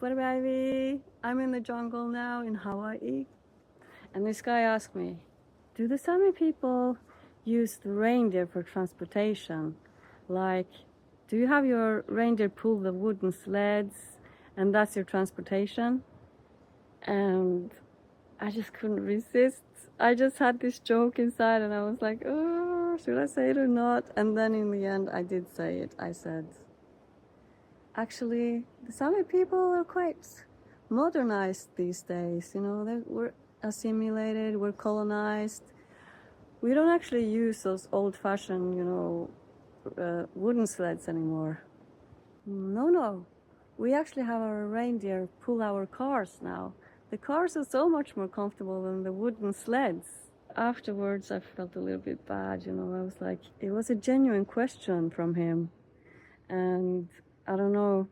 Super baby, I'm in the jungle now in Hawaii. And this guy asked me, do the Sami people use the reindeer for transportation? Like, do you have your reindeer pull the wooden sleds and that's your transportation? And I just couldn't resist. I just had this joke inside and I was like, oh, should I say it or not? And then in the end, I did say it. I said, actually, the Sami people are quite modernized these days. You know, we're assimilated, we're colonized. We don't actually use those old-fashioned, wooden sleds anymore. No. We actually have our reindeer pull our cars now. The cars are so much more comfortable than the wooden sleds. Afterwards, I felt a little bit bad, I was like, it was a genuine question from him. And I don't know,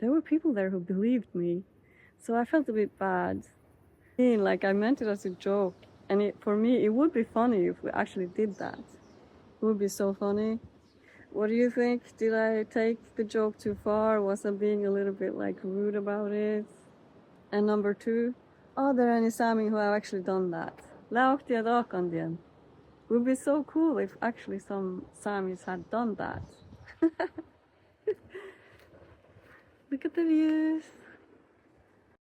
there were people there who believed me. So I felt a bit bad. I meant it as a joke. And for me, it would be funny if we actually did that. It would be so funny. What do you think? Did I take the joke too far? Was I being a little bit rude about it? And number two, are there any Sami who have actually done that? It would be so cool if actually some Samis had done that. Look at the views.